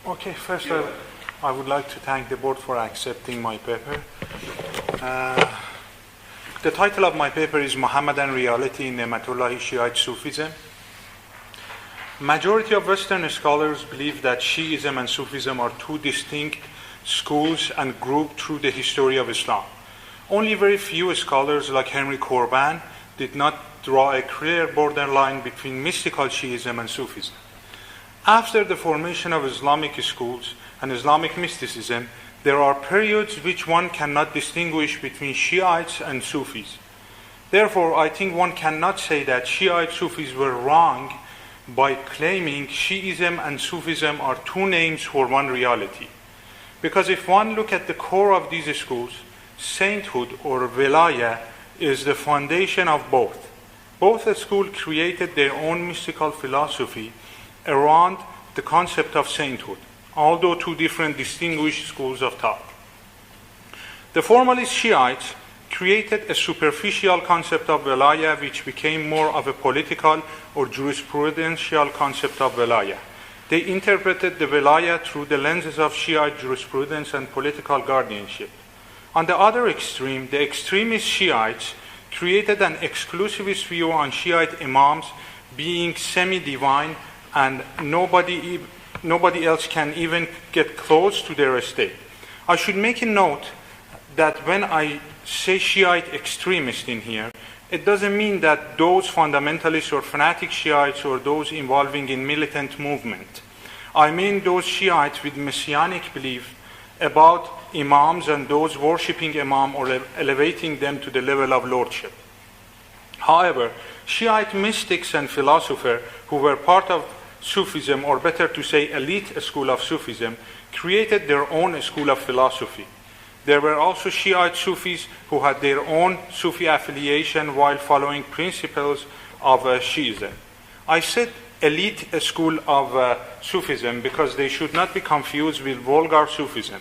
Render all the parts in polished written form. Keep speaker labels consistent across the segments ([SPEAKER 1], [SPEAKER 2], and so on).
[SPEAKER 1] Okay, first I would like to thank the board for accepting my paper. The title of my paper is Muhammadan Reality in Niʿmatullāhī Shi'ite Sufism. Majority of Western scholars believe that Shi'ism and Sufism are two distinct schools and grouped through the history of Islam. Only very few scholars like Henry Corbin did not draw a clear borderline between mystical Shi'ism and Sufism. After the formation of Islamic schools and Islamic mysticism, there are periods which one cannot distinguish between Shiites and Sufis. Therefore, I think one cannot say that Shi'ite Sufis were wrong by claiming Shi'ism and Sufism are two names for one reality. Because if one look at the core of these schools, sainthood or wilaya is the foundation of both. Both schools created their own mystical philosophy around the concept of sainthood, although two different distinguished schools of thought. The formalist Shiites created a superficial concept of wilaya which became more of a political or jurisprudential concept of wilaya. They interpreted the wilaya through the lenses of Shiite jurisprudence and political guardianship. On the other extreme, the extremist Shiites created an exclusivist view on Shi'ite Imams being semi-divine and nobody else can even get close to their estate. I should make a note that when I say Shiite extremist in here, it doesn't mean that those fundamentalists or fanatic Shiites or those involving in militant movement. I mean those Shiites with messianic belief about Imams and those worshipping Imam or elevating them to the level of lordship. However, Shiite mystics and philosophers who were part of Sufism, or better to say elite school of Sufism, created their own school of philosophy. There were also Shiite Sufis who had their own Sufi affiliation while following principles of Shi'ism. I said elite school of Sufism because they should not be confused with vulgar Sufism.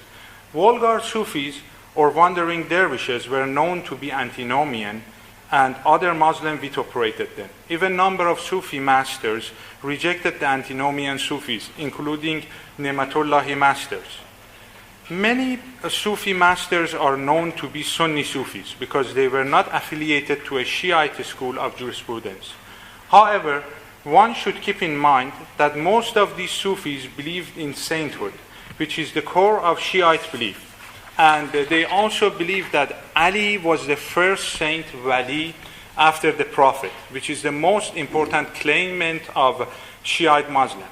[SPEAKER 1] Vulgar Sufis or wandering dervishes were known to be antinomian, and other Muslim vituperated them. Even a number of Sufi masters rejected the antinomian Sufis, including Niʿmatullāhī masters. Many Sufi masters are known to be Sunni Sufis because they were not affiliated to a Shiite school of jurisprudence. However, one should keep in mind that most of these Sufis believed in sainthood, which is the core of Shiite belief. And they also believed that Ali was the first saint wali after the Prophet, which is the most important claimant of Shiite Muslim.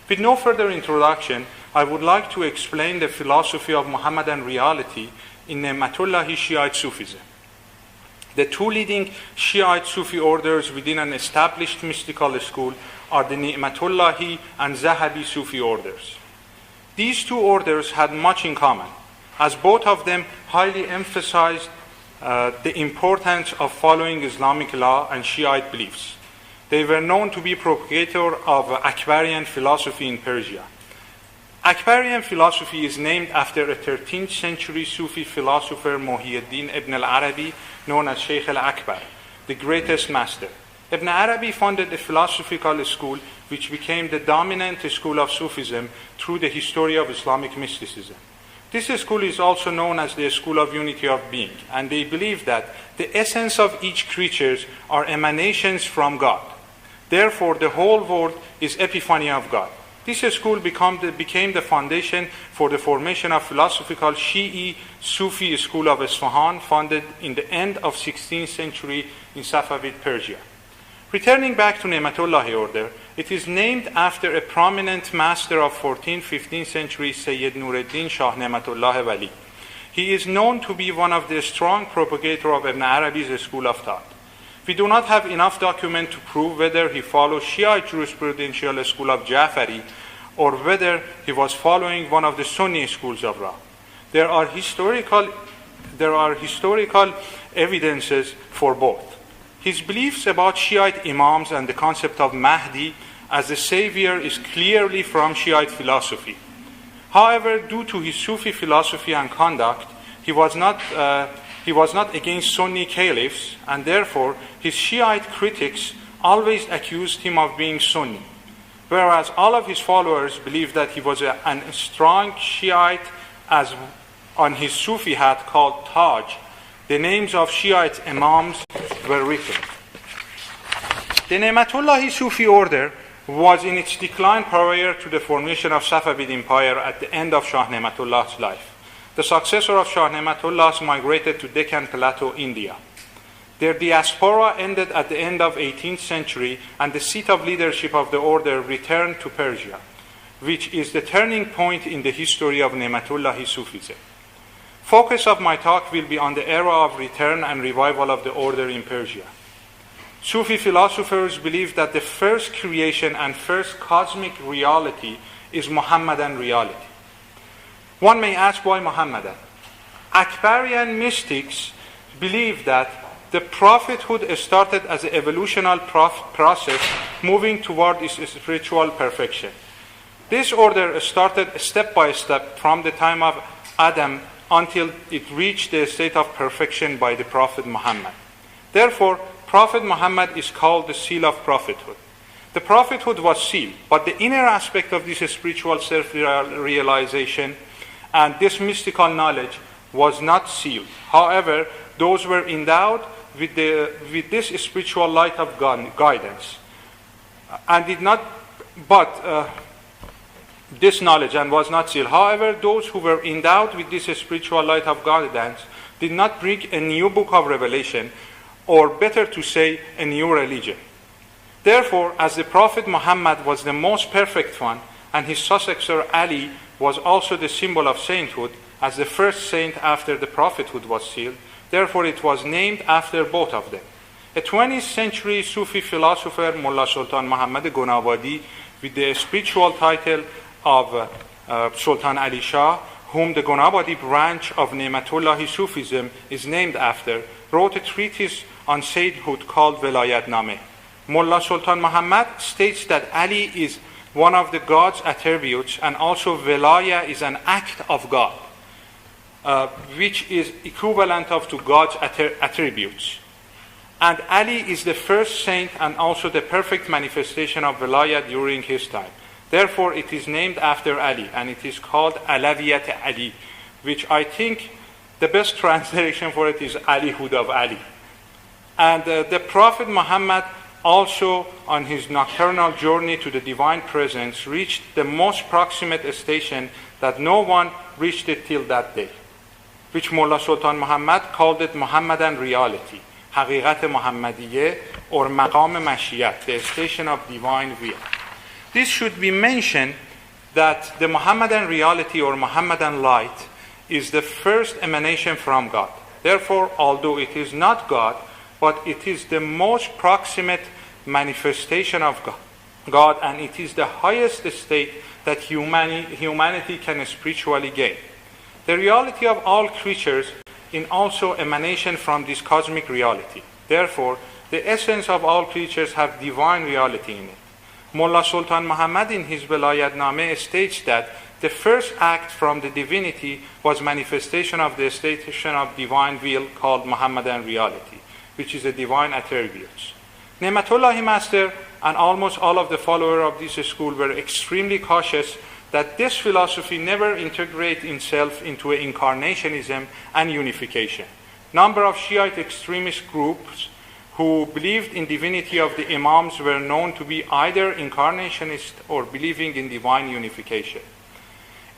[SPEAKER 1] With no further introduction, I would like to explain the philosophy of Muhammadan reality in Niʿmatullāhī Shi'ite Sufism. The two leading Shiite Sufi orders within an established mystical school are the Niʿmatullāhī and Dhahabī Sufi orders. These two orders had much in common, as both of them highly emphasized the importance of following Islamic law and Shiite beliefs. They were known to be propagators of Akbarian philosophy in Persia. Akbarian philosophy is named after a 13th century Sufi philosopher Muḥyīddīn ibn al-Arabi, known as Sheikh al-Akbar, the greatest master. Ibn Arabi founded a philosophical school which became the dominant school of Sufism through the history of Islamic mysticism. This school is also known as the School of Unity of Being, and they believe that the essence of each creature are emanations from God. Therefore, the whole world is epiphany of God. This school became the foundation for the formation of philosophical Shi'ite Sufi school of Isfahan, founded in the end of 16th century in Safavid Persia. Returning back to Niʿmatullāhī order, it is named after a prominent master of 14th-15th century Sayyid Nuruddin Shah Niʿmatullāhī Wali. He is known to be one of the strong propagators of Ibn Arabi's school of thought. We do not have enough document to prove whether he followed Shiite jurisprudential school of Ja'fari or whether he was following one of the Sunni schools of Ra. There are historical evidences for both. His beliefs about Shi'ite Imams and the concept of Mahdi as a savior is clearly from Shi'ite philosophy. However, due to his Sufi philosophy and conduct, he was not against Sunni caliphs, and therefore his Shiite critics always accused him of being Sunni. whereas all of his followers believed that he was a strong Shiite, as on his Sufi hat called Taj, the names of Shi'ite Imams were written. The Ni'matullāhī Sufi order was in its decline prior to the formation of Safavid Empire at the end of Shah Ni'matullah's life. The successor of Shah Ni'matullah migrated to Deccan Plateau, India. Their diaspora ended at the end of 18th century, and the seat of leadership of the order returned to Persia, which is the turning point in the history of Ni'matullāhī Sufism. Focus of my talk will be on the era of return and revival of the order in Persia. Sufi philosophers believe that the first creation and first cosmic reality is Muhammadan reality. One may ask, why Muhammadan? Akbarian mystics believe that the prophethood started as an evolutional process moving toward its spiritual perfection. This order started step by step from the time of Adam until it reached the state of perfection by the Prophet Muhammad. Therefore, Prophet Muhammad is called the seal of prophethood. The prophethood was sealed, but the inner aspect of this spiritual self-realization and this mystical knowledge was not sealed. However, those were endowed with this spiritual light of guidance and did not, this knowledge and was not sealed. However, those who were endowed with this spiritual light of guidance did not bring a new book of revelation, or better to say, a new religion. Therefore, as the Prophet Muhammad was the most perfect one, and his successor Ali was also the symbol of sainthood, as the first saint after the prophethood was sealed, therefore it was named after both of them. A 20th century Sufi philosopher, Mullah Sultan Muhammad Gonabadi, with the spiritual title of Sultan Ali Shah, whom the Gonabadi branch of Ni'matullāhī Sufism is named after, wrote a treatise on sainthood called Velayat Nameh. Mullah Sultan Muhammad states that Ali is one of the God's attributes, and also Velaya is an act of God, which is equivalent to God's attributes. And Ali is the first saint and also the perfect manifestation of Velaya during his time. Therefore, it is named after Ali, and it is called Alawiyat Ali, which I think the best translation for it is Alihood of Ali. And the Prophet Muhammad also, on his nocturnal journey to the divine presence, reached the most proximate station that no one reached it till that day, which Mullah Sultan Muhammad called it Muhammadan reality, Haqiqat Muhammadiyye, or Maqam Mashiach, the station of divine will. This should be mentioned that the Muhammadan reality or Muhammadan light is the first emanation from God. Therefore, although it is not God, but it is the most proximate manifestation of God, and it is the highest state that humanity can spiritually gain. The reality of all creatures is also emanation from this cosmic reality. Therefore, the essence of all creatures have divine reality in it. Mullah Sultan Muhammad in his Velayat Nameh states that the first act from the divinity was manifestation of the station of divine will called Muhammadan reality, which is a divine attributes. Ni'matullāhī Master and almost all of the followers of this school were extremely cautious that this philosophy never integrate itself into incarnationism and unification. Number of Shiite extremist groups who believed in divinity of the Imams were known to be either incarnationist or believing in divine unification.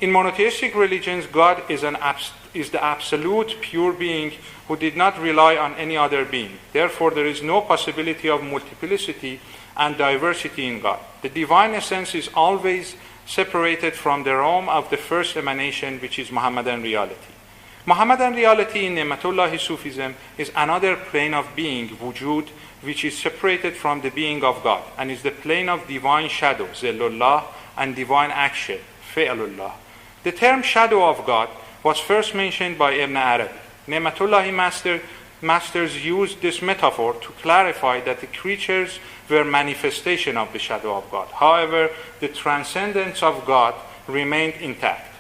[SPEAKER 1] In monotheistic religions, God is the absolute pure being who did not rely on any other being. Therefore, there is no possibility of multiplicity and diversity in God. The divine essence is always separated from the realm of the first emanation, which is Muhammadan reality. Muhammadan reality in Ni'matullāhī Sufism is another plane of being, wujud, which is separated from the being of God, and is the plane of divine shadow, zillullah, and divine action, fi'lullah. The term shadow of God was first mentioned by Ibn Arabi. Ni'matullāhī masters used this metaphor to clarify that the creatures were manifestation of the shadow of God. However, the transcendence of God remained intact.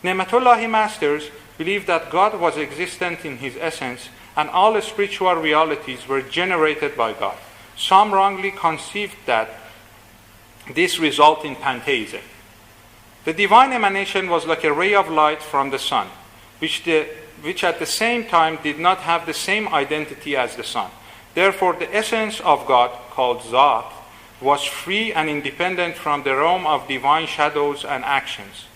[SPEAKER 1] Ni'matullāhī masters believed that God was existent in his essence, and all spiritual realities were generated by God. Some wrongly conceived that This resulted in pantheism. The divine emanation was like a ray of light from the sun, which at the same time did not have the same identity as the sun. Therefore, the essence of God, called Zat, was free and independent from the realm of divine shadows and actions.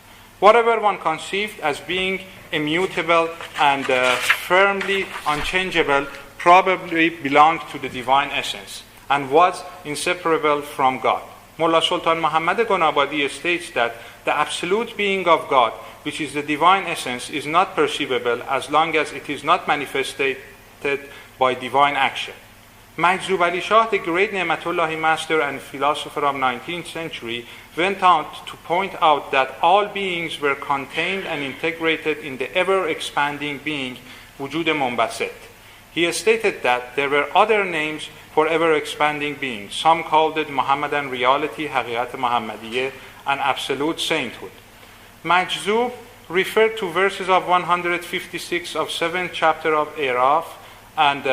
[SPEAKER 1] Whatever one conceived as being immutable and firmly unchangeable probably belonged to the divine essence and was inseparable from God. Mullah Sultan Muhammad Gonabadi states that the absolute being of God, which is the divine essence, is not perceivable as long as it is not manifested by divine action. Majzub Ali Shah, the great Ni'matullāhī master and philosopher of 19th century, went on to point out that all beings were contained and integrated in the ever-expanding being, Wujud Munbasit. He stated that there were other names for ever-expanding beings. Some called it Muhammadan reality, Haqiqat Muhammadiyya, and absolute sainthood. Majzub referred to verses of 156 of 7th chapter of Araf and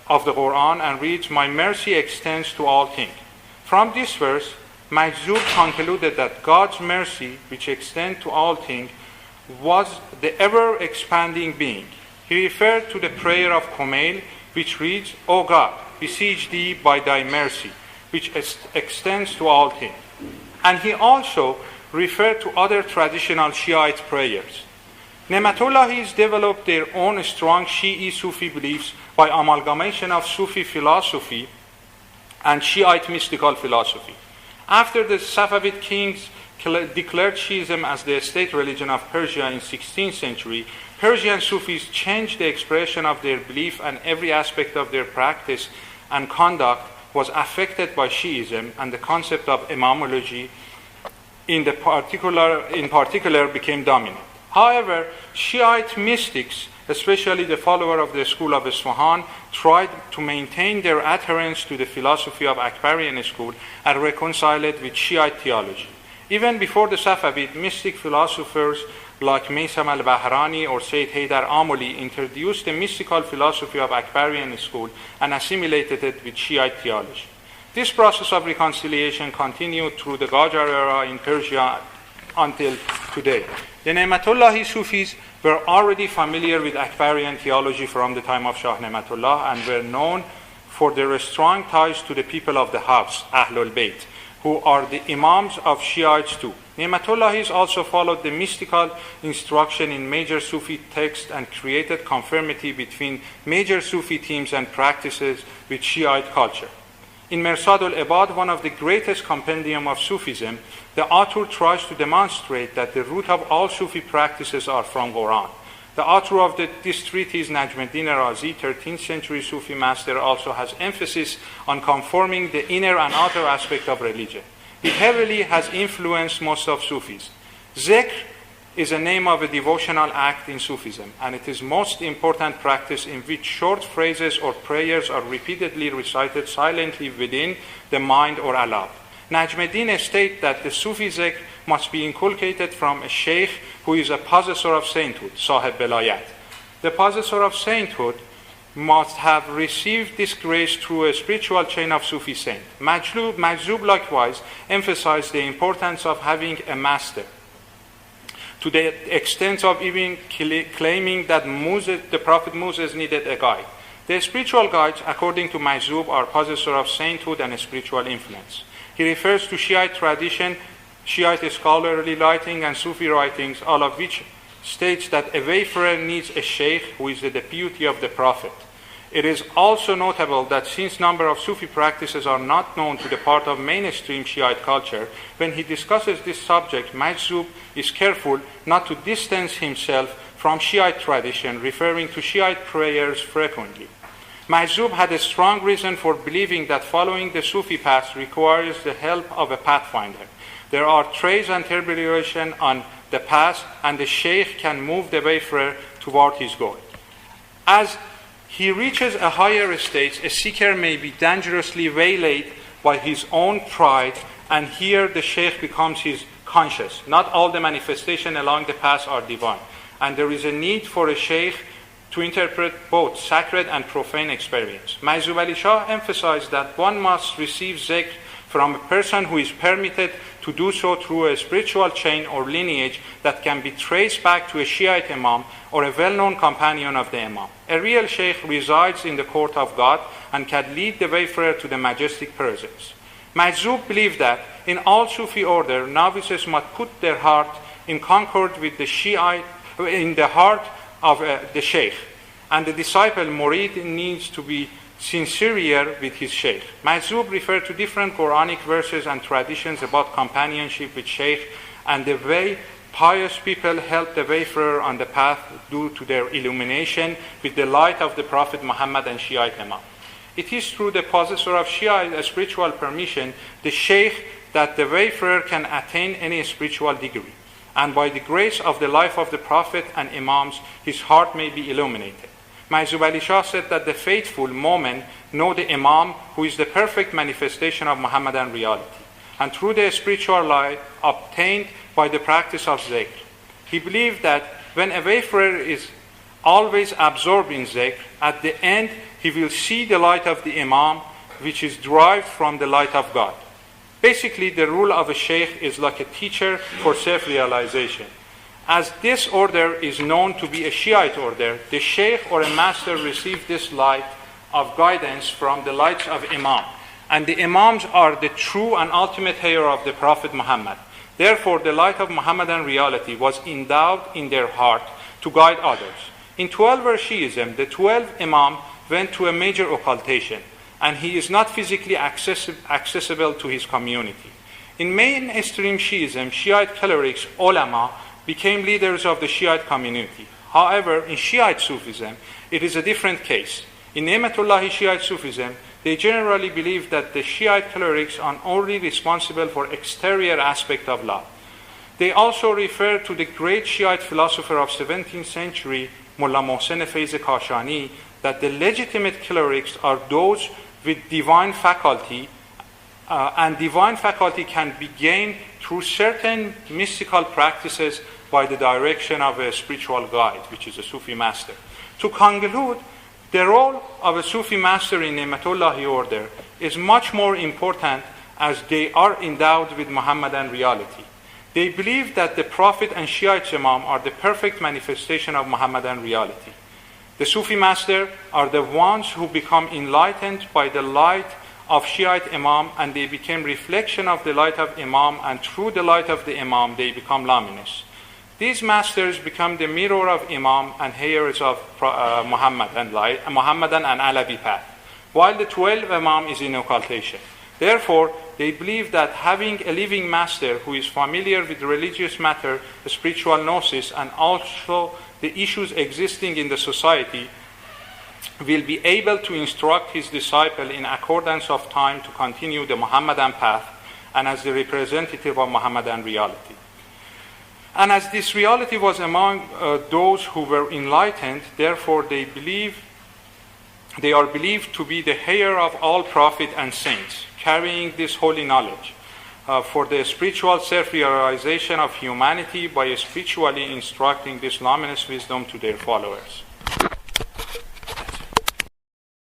[SPEAKER 1] of the Quran and reads, "My mercy extends to all things." From this verse, Majzub concluded that God's mercy, which extends to all things, was the ever-expanding being. He referred to the prayer of Kumail, which reads, "O God, beseech thee by thy mercy, which extends to all things." And he also referred to other traditional Shiite prayers. Ni'matullāhīs developed their own strong Shi'ite Sufi beliefs by amalgamation of Sufi philosophy and Shiite mystical philosophy. After the Safavid kings declared Shi'ism as the state religion of Persia in 16th century, Persian Sufis changed the expression of their belief, and every aspect of their practice and conduct was affected by Shi'ism, and the concept of imamology in particular became dominant. However, Shiite mystics, especially the follower of the school of Isfahan, tried to maintain their adherence to the philosophy of Akbarian school and reconcile it with Shiite theology. Even before the Safavid, mystic philosophers like Maysam al-Bahrani or Sayyid Haydar Amoli introduced the mystical philosophy of Akbarian school and assimilated it with Shiite theology. This process of reconciliation continued through the Qajar era in Persia until today. The Ni'matullāhī Sufis were already familiar with Akbarian theology from the time of Shah Ni'matullah and were known for their strong ties to the people of the house, Ahlul Bayt, who are the Imams of Shiites too. Ni'matullāhīs also followed the mystical instruction in major Sufi texts and created conformity between major Sufi themes and practices with Shiite culture. In Mirsad al-Ibad, one of the greatest compendium of Sufism, the author tries to demonstrate that the root of all Sufi practices are from Quran. The author of this treatise, Najmuddin Razi, 13th century Sufi master, also has emphasis on conforming the inner and outer aspect of religion. It heavily has influenced most of Sufis. Zikr is a name of a devotional act in Sufism, and it is most important practice in which short phrases or prayers are repeatedly recited silently within the mind or aloud. Najmuddin states that the Sufi zikr must be inculcated from a sheikh who is a possessor of sainthood, Sahib Belayat. The possessor of sainthood must have received this grace through a spiritual chain of Sufi saint. Majzub likewise emphasized the importance of having a master, to the extent of even claiming that the Prophet Moses needed a guide. The spiritual guides, according to Majzub, are possessors of sainthood and spiritual influence. He refers to Shiite tradition, Shiite scholarly writing, and Sufi writings, all of which states that a wayfarer needs a sheikh who is the deputy of the Prophet. It is also notable that since number of Sufi practices are not known to the part of mainstream Shiite culture, when he discusses this subject, Majzub is careful not to distance himself from Shiite tradition, referring to Shiite prayers frequently. Majzub had a strong reason for believing that following the Sufi path requires the help of a pathfinder. There are trails and tribulation on the path, and the sheikh can move the wayfarer toward his goal. As he reaches a higher stage, a seeker may be dangerously waylaid by his own pride, and here the sheikh becomes his conscience. Not all the manifestations along the path are divine, and there is a need for a sheikh to interpret both sacred and profane experience. Majzub Ali Shah emphasized that one must receive zikr from a person who is permitted to do so through a spiritual chain or lineage that can be traced back to a Shi'ite Imam or a well-known companion of the Imam. A real Sheikh resides in the court of God and can lead the wayfarer to the majestic presence. Majzub believed that in all Sufi order, novices must put their heart in concord with the Shi'ite, in the heart of the Sheikh, and the disciple Murid needs to be sincere with his Sheikh. Majzub referred to different Quranic verses and traditions about companionship with Sheikh and the way pious people help the wayfarer on the path due to their illumination with the light of the Prophet Muhammad and Shi'ite Imam. It is through the possessor of Shi'ite spiritual permission, the Sheikh, that the wayfarer can attain any spiritual degree. And by the grace of the life of the Prophet and Imams, his heart may be illuminated. Mahzub Ali Shah said that the faithful moment know the Imam, who is the perfect manifestation of Muhammadan reality, and through the spiritual light obtained by the practice of zikr. He believed that when a wayfarer is always absorbed in zikr, at the end he will see the light of the Imam, which is derived from the light of God. Basically, the rule of a sheikh is like a teacher for self-realization. As this order is known to be a Shiite order, the sheikh or a master receives this light of guidance from the lights of Imam. And the Imams are the true and ultimate heir of the Prophet Muhammad. Therefore, the light of Muhammadan reality was endowed in their heart to guide others. In 12-verse Shi'ism, the 12 Imam went to a major occultation, and he is not physically accessible to his community. In mainstream Shi'ism, Shiite clerics, ulama, became leaders of the Shiite community. However, in Shi'ite Sufism, it is a different case. In Ni'matullāhī Shi'ite Sufism, they generally believe that the Shiite clerics are only responsible for exterior aspect of law. They also refer to the great Shiite philosopher of 17th century, Mullah Mohsen Faiz Kashani, that the legitimate clerics are those with divine faculty, and divine faculty can be gained through certain mystical practices by the direction of a spiritual guide, which is a Sufi master. To conclude, the role of a Sufi master in Ni'matullāhī order is much more important as they are endowed with Muhammadan reality. They believe that the Prophet and Shi'ite Imam are the perfect manifestation of Muhammadan reality. The Sufi master are the ones who become enlightened by the light of Shi'ite Imam, and they become reflection of the light of Imam, and through the light of the Imam they become luminous. These masters become the mirror of Imam and heirs of Muhammadan and Alawi path, while the 12 Imam is in occultation. Therefore, they believe that having a living master who is familiar with religious matter, spiritual gnosis, and also the issues existing in the society, will be able to instruct his disciple in accordance of time to continue the Muhammadan path and as the representative of Muhammadan reality. And as this reality was among those who were enlightened, therefore they are believed to be the heir of all prophets and saints, carrying this holy knowledge for the spiritual self-realization of humanity by spiritually instructing this luminous wisdom to their followers.